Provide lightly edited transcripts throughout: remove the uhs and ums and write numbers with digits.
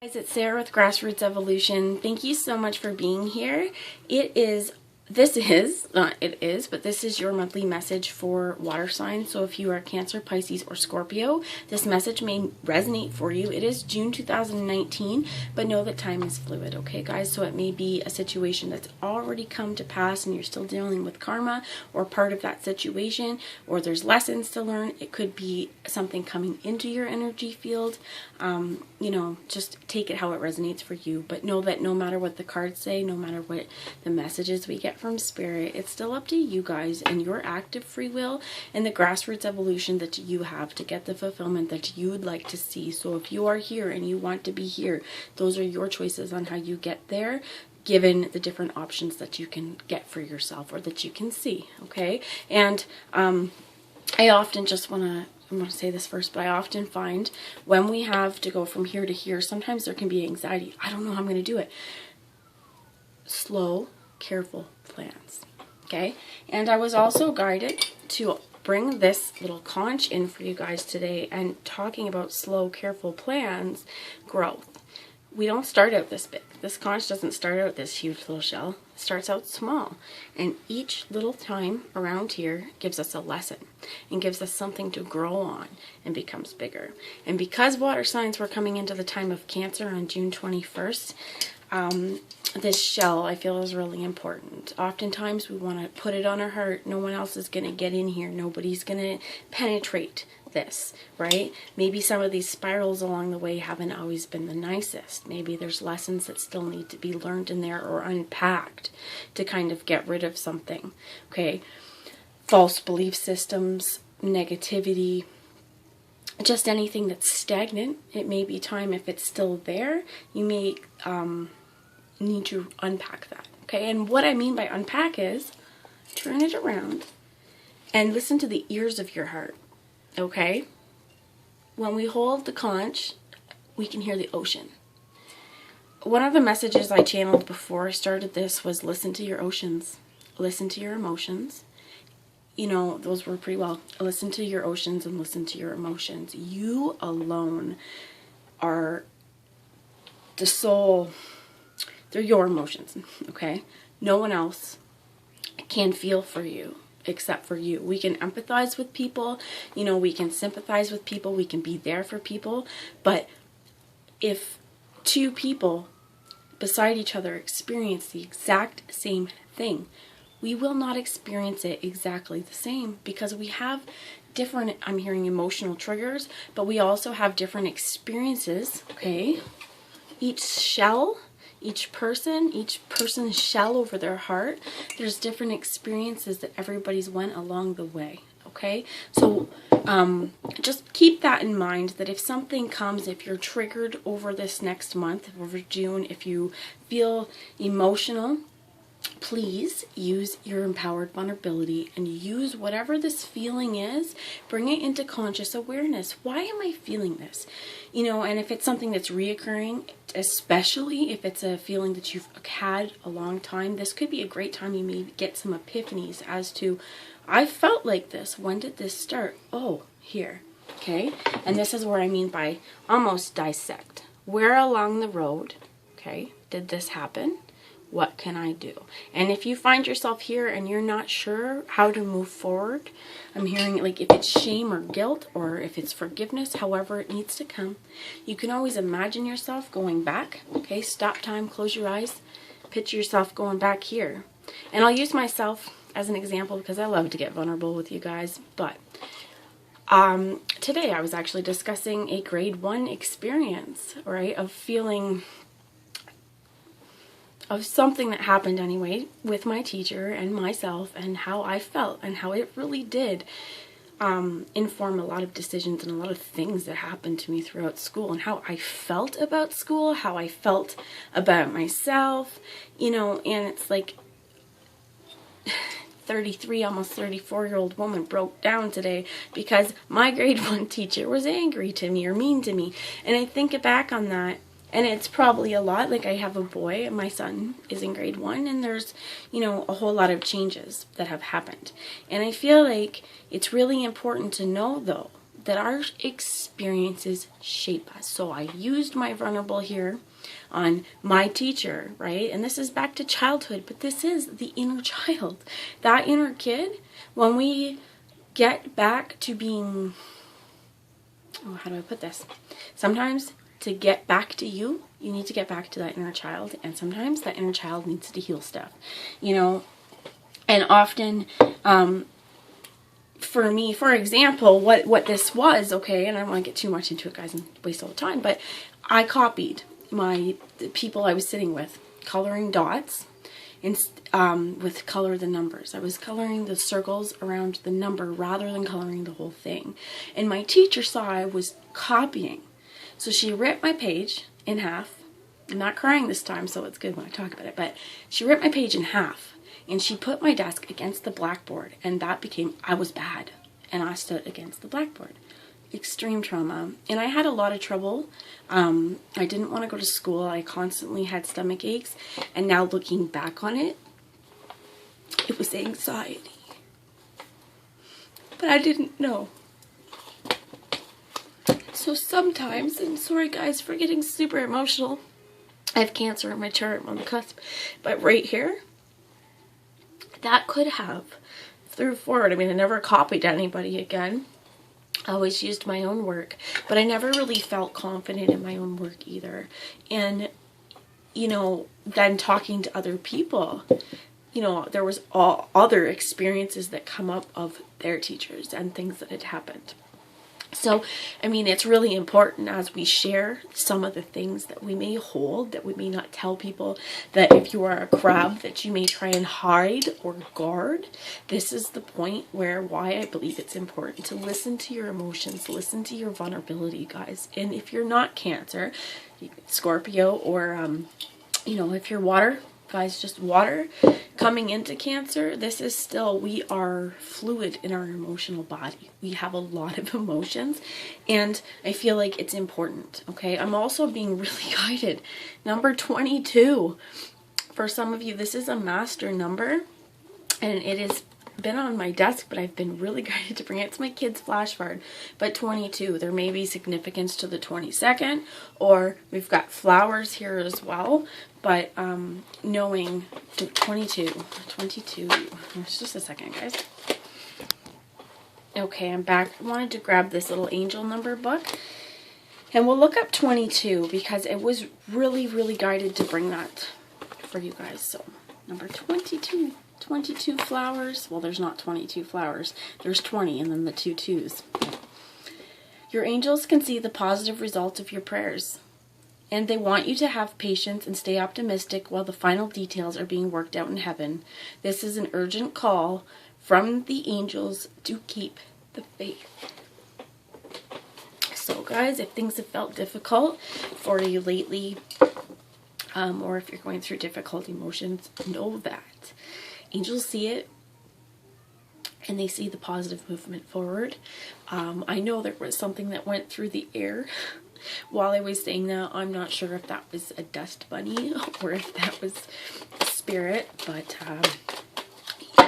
Guys, it's Sarah with Grassroots Evolution. Thank you so much for being here. This is your monthly message for water signs. So if you are Cancer, Pisces, or Scorpio, this message may resonate for you. It is June 2019, but know that time is fluid, okay guys? So it may be a situation that's already come to pass and you're still dealing with karma or part of that situation, or there's lessons to learn. It could be something coming into your energy field. Just take it how it resonates for you, but know that no matter what the cards say, no matter what the messages we get from spirit, it's still up to you guys and your active free will and the grassroots evolution that you have to get the fulfillment that you would like to see. So if you are here and you want to be here, those are your choices on how you get there, given the different options that you can get for yourself or that you can see, okay? And I often I'm going to say this first, but I often find when we have to go from here to here, sometimes there can be anxiety. I don't know how I'm going to do it. Slow, careful plans, okay? And I was also guided to bring this little conch in for you guys today and talking about slow, careful plans, growth. We don't start out this big. This conch doesn't start out this huge little shell. It starts out small. And each little time around here gives us a lesson and gives us something to grow on and becomes bigger. And because water signs were coming into the time of Cancer on June 21st, this shell I feel is really important. Oftentimes we want to put it on our heart. No one else is going to get in here. Nobody's going to penetrate this, right? Maybe some of these spirals along the way haven't always been the nicest. Maybe there's lessons that still need to be learned in there or unpacked to kind of get rid of something, okay? False belief systems, negativity, just anything that's stagnant. It may be time, if it's still there, you may need to unpack that, okay? And what I mean by unpack is turn it around and listen to the ears of your heart. Okay? When we hold the conch, we can hear the ocean. One of the messages I channeled before I started this was listen to your oceans. Listen to your emotions. You know, those were pretty well. Listen to your oceans and listen to your emotions. You alone are the soul. They're your emotions, okay? No one else can feel for you except for you. We can empathize with people, we can sympathize with people, we can be there for people, but if two people beside each other experience the exact same thing, we will not experience it exactly the same because we have different, I'm hearing emotional triggers, but we also have different experiences, okay? Each person's shell over their heart, there's different experiences that everybody's went along the way, okay? So just keep that in mind, that if something comes, if you're triggered over this next month, over June, if you feel emotional, please use your empowered vulnerability and use whatever this feeling is, bring it into conscious awareness. Why am I feeling this? And if it's something that's reoccurring, especially if it's a feeling that you've had a long time, this could be a great time. You may get some epiphanies as to, I felt like this. When did this start? Oh, here. Okay. And this is where I mean by almost dissect. Where along the road, okay, did this happen? What can I do? And if you find yourself here and you're not sure how to move forward, I'm hearing like if it's shame or guilt or if it's forgiveness, however it needs to come, you can always imagine yourself going back. Okay, stop time, close your eyes, picture yourself going back here. And I'll use myself as an example because I love to get vulnerable with you guys. But today I was actually discussing a grade 1 experience, right, of feeling of something that happened anyway with my teacher and myself and how I felt and how it really did inform a lot of decisions and a lot of things that happened to me throughout school and how I felt about school, how I felt about myself, and it's like 33, almost 34-year-old woman broke down today because my grade 1 teacher was angry to me or mean to me. And I think back on that, and it's probably a lot. Like, I have a boy, and my son is in grade 1, and there's, a whole lot of changes that have happened. And I feel like it's really important to know, though, that our experiences shape us. So I used my vulnerable here on my teacher, right? And this is back to childhood, but this is the inner child. That inner kid, when we get back to being, oh, how do I put this? Sometimes to get back to you, you need to get back to that inner child. And sometimes that inner child needs to heal stuff, you know. And often, for me, for example, what this was, okay, and I don't want to get too much into it, guys, and waste all the time, but I copied the people I was sitting with, coloring dots with color the numbers. I was coloring the circles around the number rather than coloring the whole thing. And my teacher saw I was copying. So she ripped my page in half. I'm not crying this time, so it's good when I talk about it, but she ripped my page in half. And she put my desk against the blackboard, and that became, I was bad, and I stood against the blackboard. Extreme trauma. And I had a lot of trouble. I didn't want to go to school. I constantly had stomach aches, and now looking back on it, it was anxiety. But I didn't know. So sometimes, and sorry guys for getting super emotional, I have cancer in my chart, I'm on the cusp, but right here, that could have, through forward, I mean, I never copied anybody again. I always used my own work, but I never really felt confident in my own work either. And, you know, then talking to other people, you know, there was all other experiences that come up of their teachers and things that had happened. So, I mean, it's really important as we share some of the things that we may hold, that we may not tell people, that if you are a crab, that you may try and hide or guard. This is the point why I believe it's important to listen to your emotions, listen to your vulnerability, guys. And if you're not Cancer, Scorpio, or, you know, if you're water, guys, just water coming into Cancer, this is still, we are fluid in our emotional body. We have a lot of emotions, and I feel like it's important, okay? I'm also being really guided. Number 22. For some of you, this is a master number, and it has been on my desk, but I've been really guided to bring it. It's my kid's flashcard, but 22. There may be significance to the 22nd, or we've got flowers here as well. But knowing 22, just a second, guys. Okay, I'm back. I wanted to grab this little angel number book, and we'll look up 22 because it was really, really guided to bring that for you guys. So number 22, 22 flowers. Well, there's not 22 flowers. There's 20 and then the 2 twos. Your angels can see the positive results of your prayers, and they want you to have patience and stay optimistic while the final details are being worked out in heaven. This is an urgent call from the angels to keep the faith. So guys, if things have felt difficult for you lately, or if you're going through difficult emotions, know that angels see it, and they see the positive movement forward. I know there was something that went through the air while I was saying that. I'm not sure if that was a dust bunny or if that was spirit, but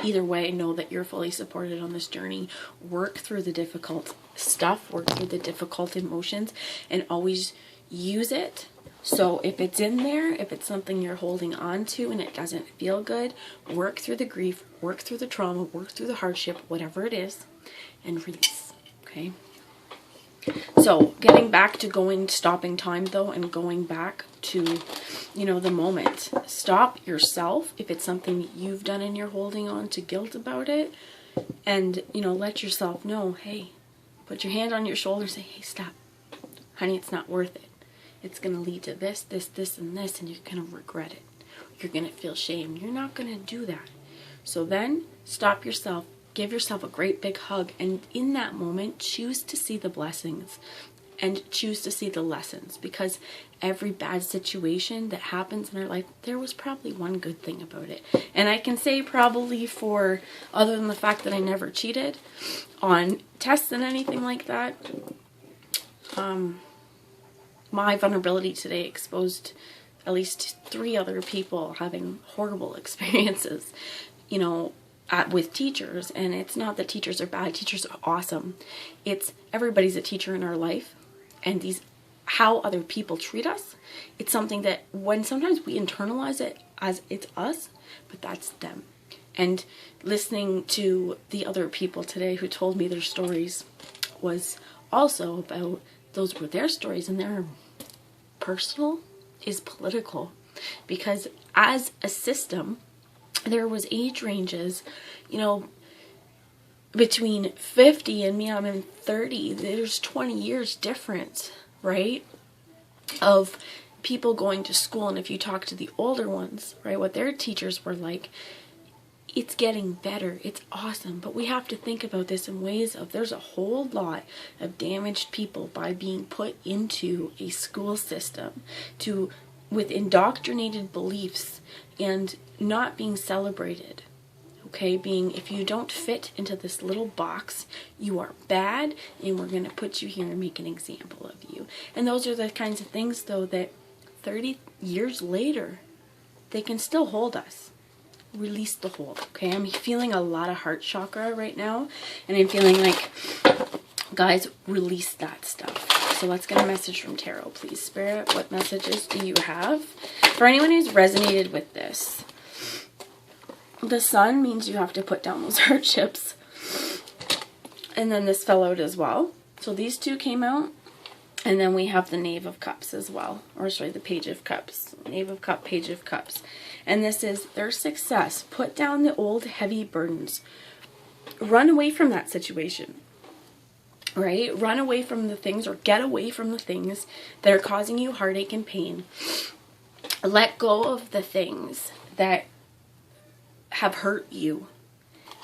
either way, know that you're fully supported on this journey. Work through the difficult stuff, work through the difficult emotions, and always use it. So if it's in there, if it's something you're holding on to and it doesn't feel good, work through the grief, work through the trauma, work through the hardship, whatever it is, and release, okay? So getting back to stopping time though, and going back to, you know, the moment. Stop yourself if it's something you've done and you're holding on to guilt about it, and, you know, let yourself know, hey, put your hand on your shoulder, say, hey, stop. Honey, it's not worth it. It's going to lead to this, this, this, and this, and you're going to regret it. You're going to feel shame. You're not going to do that. So then stop yourself. Give yourself a great big hug, and in that moment, choose to see the blessings and choose to see the lessons, because every bad situation that happens in our life, there was probably one good thing about it. And I can say probably, for other than the fact that I never cheated on tests and anything like that, my vulnerability today exposed at least 3 other people having horrible experiences. You know, with teachers. And it's not that teachers are bad. Teachers are awesome. It's everybody's a teacher in our life. And how other people treat us, it's something that when sometimes we internalize it as it's us, but that's them. And listening to the other people today who told me their stories was also about, those were their stories, and their personal is political. Because as a system, there was age ranges, between 50 and me, I'm in 30. There's 20 years difference, right? Of people going to school. And if you talk to the older ones, right, what their teachers were like, it's getting better. It's awesome. But we have to think about this in ways of, there's a whole lot of damaged people by being put into a school system with indoctrinated beliefs and not being celebrated. Okay, if you don't fit into this little box, you are bad, and we're going to put you here and make an example of you. And those are the kinds of things, though, that 30 years later, they can still hold us. Release the hold, okay? I'm feeling a lot of heart chakra right now, and I'm feeling like, guys, release that stuff. So let's get a message from Tarot, please. Spirit, what messages do you have for anyone who's resonated with this? The Sun means you have to put down those hardships. And then this fell out as well. So these two came out. And then we have the Knave of Cups as well. Or sorry, the Page of Cups. Knave of Cups, Page of Cups. And this is their success. Put down the old heavy burdens. Run away from that situation. Right? Run away from the things, or get away from the things that are causing you heartache and pain. Let go of the things that have hurt you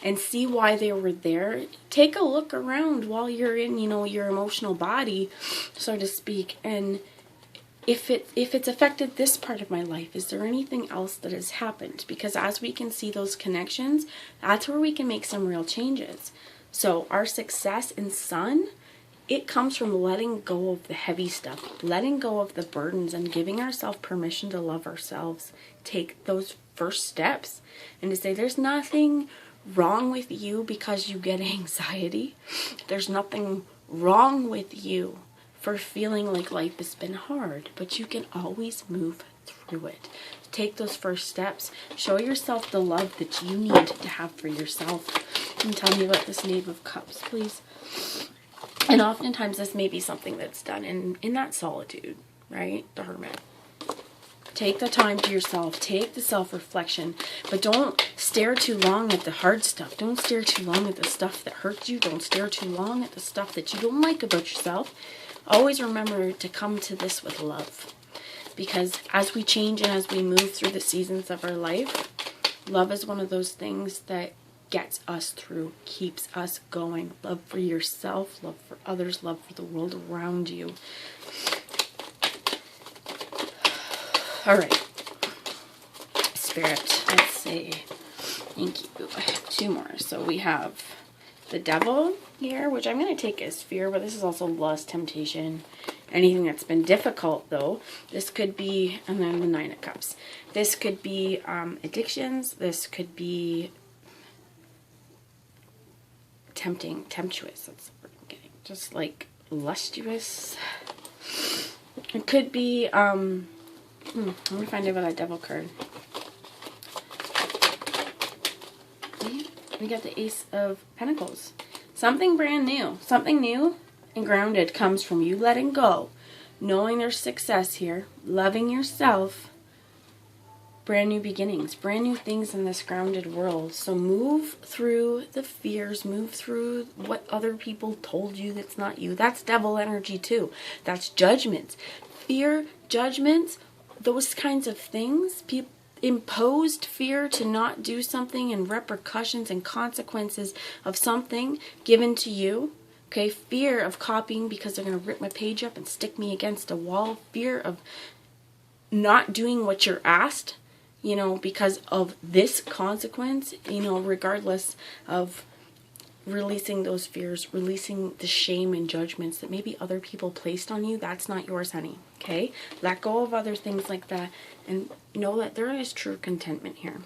and see why they were there. Take a look around while you're in, your emotional body, so to speak, and if it's affected this part of my life, is there anything else that has happened? Because as we can see those connections, that's where we can make some real changes. So our success in Sun, it comes from letting go of the heavy stuff, letting go of the burdens, and giving ourselves permission to love ourselves. Take those first steps and to say there's nothing wrong with you because you get anxiety. There's nothing wrong with you for feeling like life has been hard, but you can always move through it. Take those first steps. Show yourself the love that you need to have for yourself. And tell me about this Knave of Cups, please. And oftentimes this may be something that's done in that solitude, right? The hermit. Take the time to yourself. Take the self-reflection. But don't stare too long at the hard stuff. Don't stare too long at the stuff that hurts you. Don't stare too long at the stuff that you don't like about yourself. Always remember to come to this with love. Because as we change and as we move through the seasons of our life, love is one of those things that gets us through, keeps us going. Love for yourself, love for others, love for the world around you. All right, Spirit, let's see. Thank you. I have two more. So we have the Devil here, which I'm going to take as fear, but this is also lust, temptation, anything that's been difficult, though. This could be, and then the Nine of Cups. This could be addictions. This could be tempestuous. That's the word I'm getting. Just like lustuous. It could be, let me find out about that Devil card. We got the Ace of Pentacles. Something brand new. Something new and grounded comes from you letting go. Knowing there's success here. Loving yourself. Brand new beginnings. Brand new things in this grounded world. So move through the fears. Move through what other people told you that's not you. That's devil energy too. That's judgments. Fear, judgments, those kinds of things. People imposed fear to not do something and repercussions and consequences of something given to you. Okay, fear of copying because they're going to rip my page up and stick me against a wall. Fear of not doing what you're asked, because of this consequence, regardless of releasing those fears, releasing the shame and judgments that maybe other people placed on you. That's not yours, honey. Okay? Let go of other things like that and know that there is true contentment here.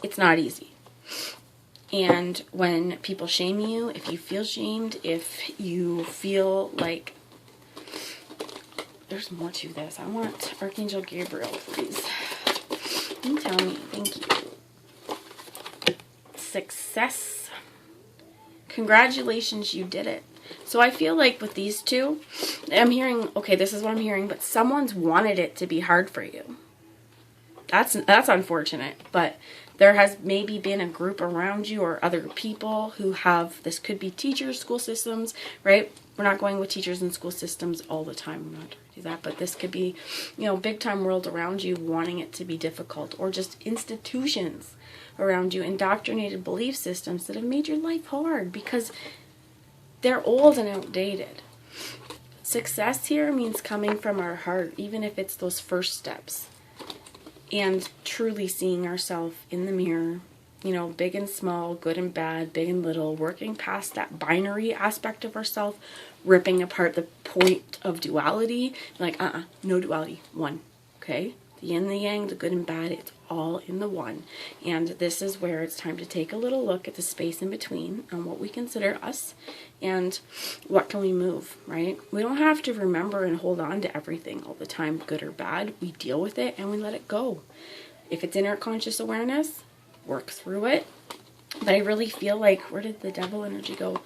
it's not easy. And when people shame you, if you feel shamed, if you feel like there's more to this. I want Archangel Gabriel, please. You tell me. Thank you. Success. Congratulations, you did it. So I feel like with these two, I'm hearing, okay, this is what I'm hearing, but someone's wanted it to be hard for you. That's unfortunate, but there has maybe been a group around you or other people who have, this could be teachers, school systems, right? We're not going with teachers and school systems all the time. I'm not trying to do that, but this could be, big time world around you wanting it to be difficult, or just institutions around you, indoctrinated belief systems that have made your life hard because they're old and outdated. Success here means coming from our heart, even if it's those first steps. And truly seeing ourselves in the mirror, big and small, good and bad, big and little, working past that binary aspect of ourselves, ripping apart the point of duality, like, no duality, one, okay? The yin, the yang, the good and bad, it's all in the one. And this is where it's time to take a little look at the space in between and what we consider us and what can we move, right? We don't have to remember and hold on to everything all the time, good or bad. We deal with it and we let it go. If it's inner conscious awareness, work through it. But I really feel like, where did the devil energy go?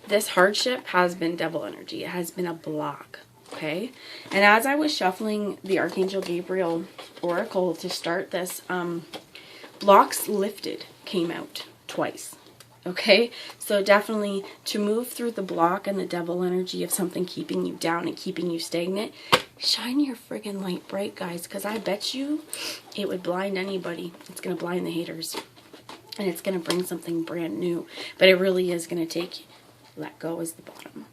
This hardship has been devil energy. It has been a block. Okay, and as I was shuffling the Archangel Gabriel Oracle to start this, blocks lifted came out twice. Okay, so definitely to move through the block and the devil energy of something keeping you down and keeping you stagnant, shine your friggin' light bright, guys, because I bet you it would blind anybody. It's going to blind the haters, and it's going to bring something brand new, but it really is going to take, let go is the bottom.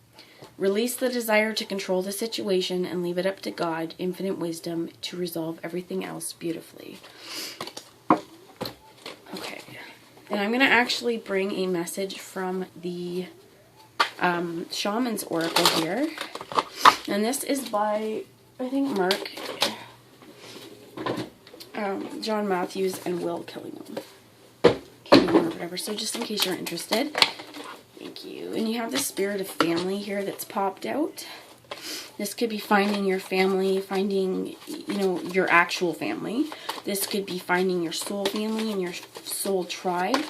Release the desire to control the situation and leave it up to God, infinite wisdom, to resolve everything else beautifully. Okay. And I'm going to actually bring a message from the Shaman's Oracle here. And this is by, I think, Mark, John Matthews, and Will Killingham. Or whatever. So just in case you're interested. Thank you. And you have the spirit of family here that's popped out. This could be finding your family, finding, your actual family. This could be finding your soul family and your soul tribe.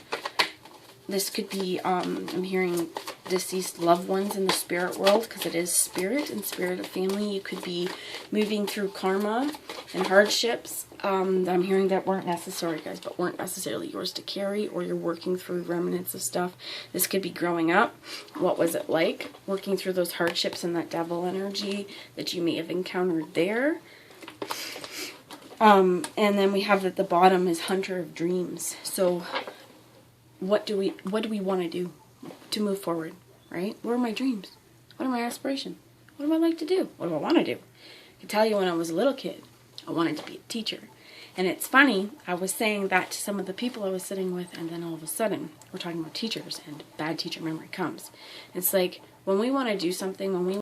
This could be, I'm hearing deceased loved ones in the spirit world, because it is spirit and spirit of family. You could be moving through karma and hardships that I'm hearing that weren't necessary, guys, but weren't necessarily yours to carry, or you're working through remnants of stuff. This could be growing up. What was it like? Working through those hardships and that devil energy that you may have encountered there. And then we have at the bottom is Hunter of Dreams. So what do we want to do to move forward, right? What are my dreams? What are my aspirations? What do I like to do? What do I want to do? I can tell you when I was a little kid, I wanted to be a teacher. And it's funny, I was saying that to some of the people I was sitting with, and then all of a sudden, we're talking about teachers, and bad teacher memory comes. It's like, when we want to do something, when we